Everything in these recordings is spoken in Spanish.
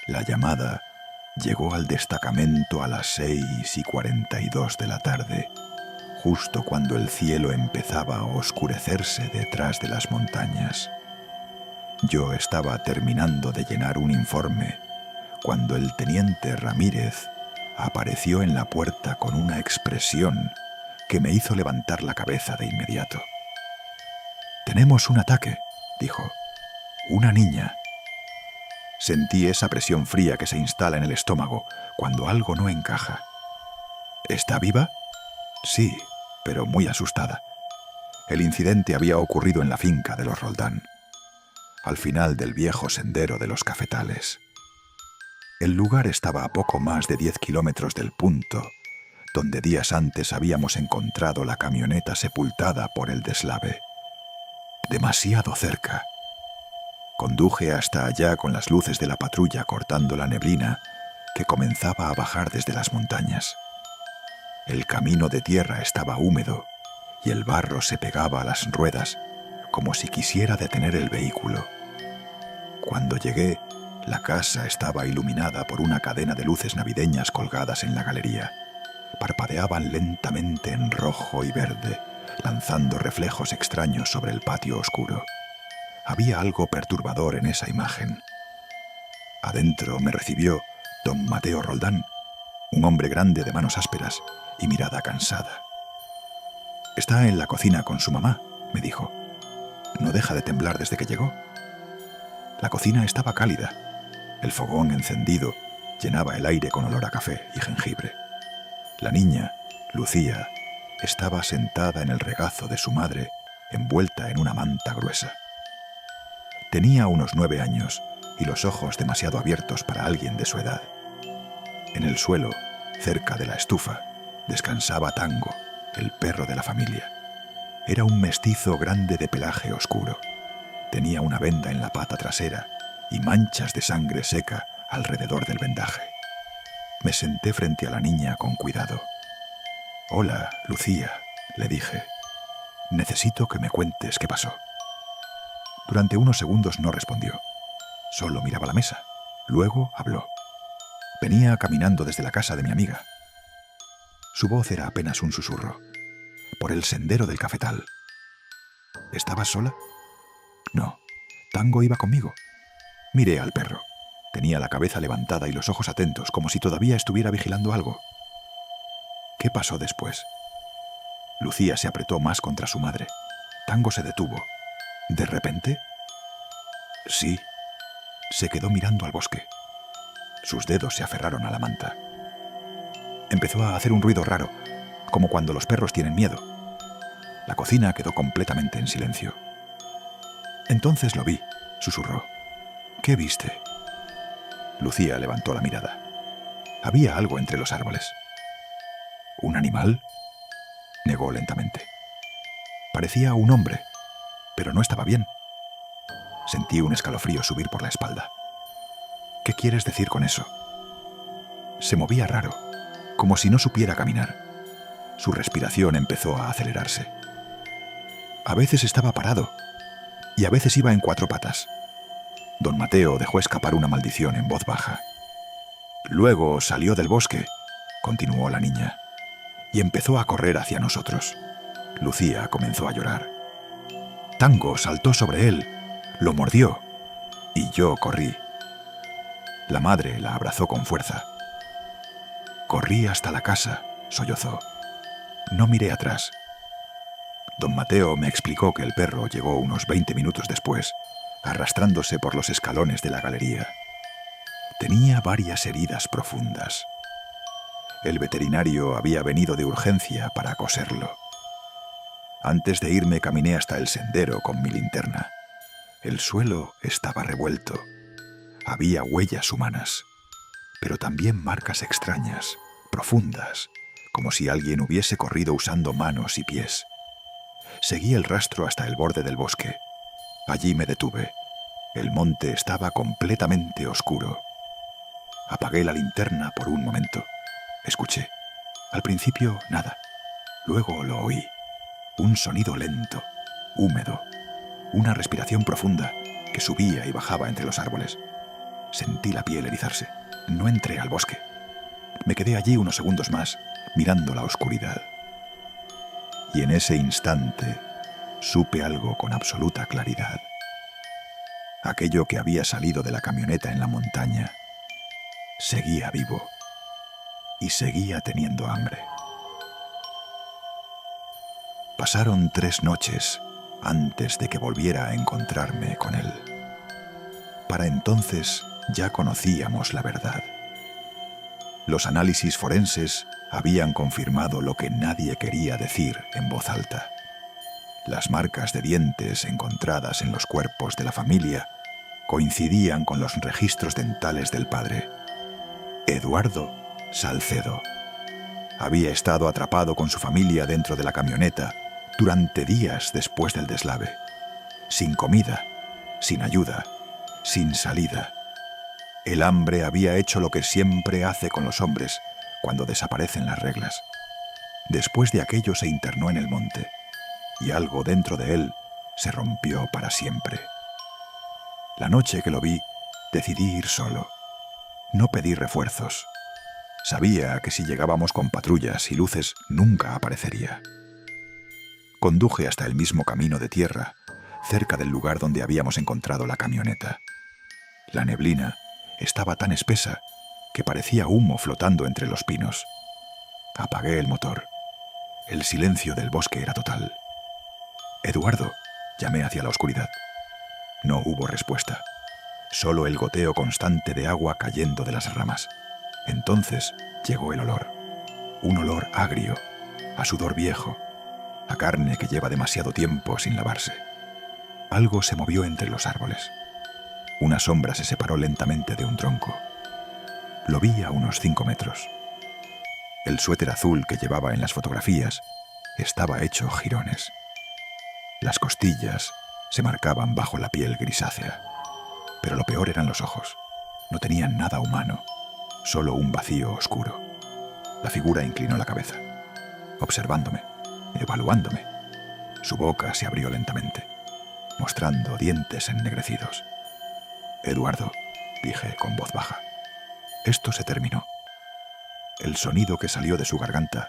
La llamada llegó al destacamento a las 6:42 de la tarde, justo cuando el cielo empezaba a oscurecerse detrás de las montañas. Yo estaba terminando de llenar un informe cuando el teniente Ramírez apareció en la puerta con una expresión que me hizo levantar la cabeza de inmediato. «Tenemos un ataque», dijo. «Una niña». Sentí esa presión fría que se instala en el estómago cuando algo no encaja. «¿Está viva?» «Sí, pero muy asustada». El incidente había ocurrido en la finca de los Roldán, al final del viejo sendero de los cafetales. El lugar estaba a poco más de 10 kilómetros del punto donde días antes habíamos encontrado la camioneta sepultada por el deslave. Demasiado cerca. Conduje hasta allá con las luces de la patrulla cortando la neblina que comenzaba a bajar desde las montañas. El camino de tierra estaba húmedo y el barro se pegaba a las ruedas como si quisiera detener el vehículo. Cuando llegué, la casa estaba iluminada por una cadena de luces navideñas colgadas en la galería. Parpadeaban lentamente en rojo y verde, lanzando reflejos extraños sobre el patio oscuro. Había algo perturbador en esa imagen. Adentro me recibió don Mateo Roldán, un hombre grande de manos ásperas y mirada cansada. «Está en la cocina con su mamá», me dijo. «No deja de temblar desde que llegó». La cocina estaba cálida. El fogón encendido llenaba el aire con olor a café y jengibre. La niña, Lucía, estaba sentada en el regazo de su madre, envuelta en una manta gruesa. Tenía unos 9 años y los ojos demasiado abiertos para alguien de su edad. En el suelo, cerca de la estufa, descansaba Tango, el perro de la familia. Era un mestizo grande de pelaje oscuro. Tenía una venda en la pata trasera y manchas de sangre seca alrededor del vendaje. Me senté frente a la niña con cuidado. «Hola, Lucía», le dije. «Necesito que me cuentes qué pasó». Durante unos segundos no respondió. Solo miraba la mesa. Luego habló. Venía caminando desde la casa de mi amiga. Su voz era apenas un susurro. «Por el sendero del cafetal». «¿Estabas sola?» «No, Tango iba conmigo». Miré al perro. Tenía la cabeza levantada y los ojos atentos, como si todavía estuviera vigilando algo. ¿Qué pasó después? Lucía se apretó más contra su madre. Tango se detuvo. ¿De repente? Sí. Se quedó mirando al bosque. Sus dedos se aferraron a la manta. Empezó a hacer un ruido raro, como cuando los perros tienen miedo. La cocina quedó completamente en silencio. Entonces lo vi, susurró. ¿Qué viste? Lucía levantó la mirada. Había algo entre los árboles. ¿Un animal? Negó lentamente. Parecía un hombre, pero no estaba bien. Sentí un escalofrío subir por la espalda. ¿Qué quieres decir con eso? Se movía raro, como si no supiera caminar. Su respiración empezó a acelerarse. A veces estaba parado y a veces iba en 4 patas. Don Mateo dejó escapar una maldición en voz baja. Luego salió del bosque, continuó la niña, y empezó a correr hacia nosotros. Lucía comenzó a llorar. Tango saltó sobre él, lo mordió, y yo corrí. La madre la abrazó con fuerza. Corrí hasta la casa, sollozó. No miré atrás. Don Mateo me explicó que el perro llegó unos 20 minutos después, arrastrándose por los escalones de la galería. Tenía varias heridas profundas. El veterinario había venido de urgencia para coserlo. Antes de irme caminé hasta el sendero con mi linterna. El suelo estaba revuelto. Había huellas humanas, pero también marcas extrañas, profundas, como si alguien hubiese corrido usando manos y pies. Seguí el rastro hasta el borde del bosque. Allí me detuve. El monte estaba completamente oscuro. Apagué la linterna por un momento. Escuché. Al principio, nada. Luego lo oí. Un sonido lento, húmedo. Una respiración profunda que subía y bajaba entre los árboles. Sentí la piel erizarse. No entré al bosque. Me quedé allí unos segundos más, mirando la oscuridad. Y en ese instante supe algo con absoluta claridad. Aquello que había salido de la camioneta en la montaña seguía vivo y seguía teniendo hambre. Pasaron 3 noches antes de que volviera a encontrarme con él. Para entonces ya conocíamos la verdad. Los análisis forenses habían confirmado lo que nadie quería decir en voz alta. Las marcas de dientes encontradas en los cuerpos de la familia coincidían con los registros dentales del padre. Eduardo Salcedo había estado atrapado con su familia dentro de la camioneta durante días después del deslave, sin comida, sin ayuda, sin salida. El hambre había hecho lo que siempre hace con los hombres cuando desaparecen las reglas. Después de aquello se internó en el monte, y algo dentro de él se rompió para siempre. La noche que lo vi, decidí ir solo. No pedí refuerzos. Sabía que si llegábamos con patrullas y luces, nunca aparecería. Conduje hasta el mismo camino de tierra, cerca del lugar donde habíamos encontrado la camioneta. La neblina estaba tan espesa que parecía humo flotando entre los pinos. Apagué el motor. El silencio del bosque era total. «Eduardo», llamé hacia la oscuridad. No hubo respuesta. Solo el goteo constante de agua cayendo de las ramas. Entonces llegó el olor. Un olor agrio, a sudor viejo, a carne que lleva demasiado tiempo sin lavarse. Algo se movió entre los árboles. Una sombra se separó lentamente de un tronco. Lo vi a unos 5 metros. El suéter azul que llevaba en las fotografías estaba hecho jirones. Las costillas se marcaban bajo la piel grisácea. Pero lo peor eran los ojos. No tenían nada humano, solo un vacío oscuro. La figura inclinó la cabeza, observándome, evaluándome. Su boca se abrió lentamente, mostrando dientes ennegrecidos. «Eduardo», dije con voz baja. Esto se terminó. El sonido que salió de su garganta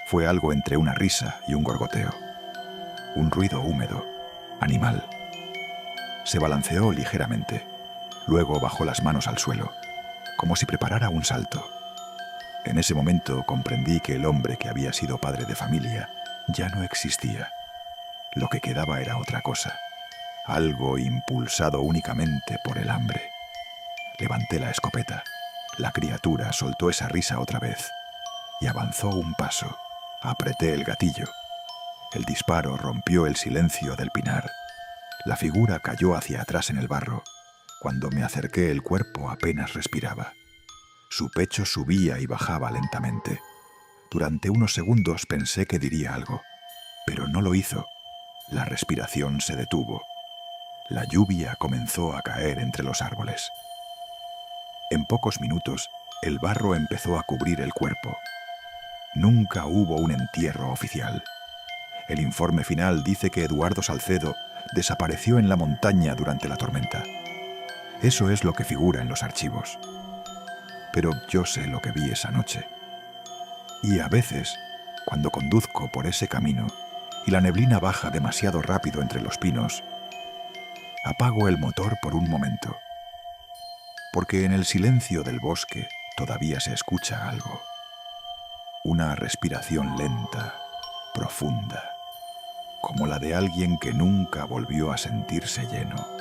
fue algo entre una risa y un gorgoteo. Un ruido húmedo, animal. Se balanceó ligeramente. Luego bajó las manos al suelo, como si preparara un salto. En ese momento comprendí que el hombre que había sido padre de familia ya no existía. Lo que quedaba era otra cosa, algo impulsado únicamente por el hambre. Levanté la escopeta. La criatura soltó esa risa otra vez y avanzó un paso. Apreté el gatillo. El disparo rompió el silencio del pinar. La figura cayó hacia atrás en el barro. Cuando me acerqué, el cuerpo apenas respiraba. Su pecho subía y bajaba lentamente. Durante unos segundos pensé que diría algo, pero no lo hizo. La respiración se detuvo. La lluvia comenzó a caer entre los árboles. En pocos minutos, el barro empezó a cubrir el cuerpo. Nunca hubo un entierro oficial. El informe final dice que Eduardo Salcedo desapareció en la montaña durante la tormenta. Eso es lo que figura en los archivos. Pero yo sé lo que vi esa noche. Y a veces, cuando conduzco por ese camino y la neblina baja demasiado rápido entre los pinos, apago el motor por un momento. Porque en el silencio del bosque todavía se escucha algo. Una respiración lenta, profunda, como la de alguien que nunca volvió a sentirse lleno.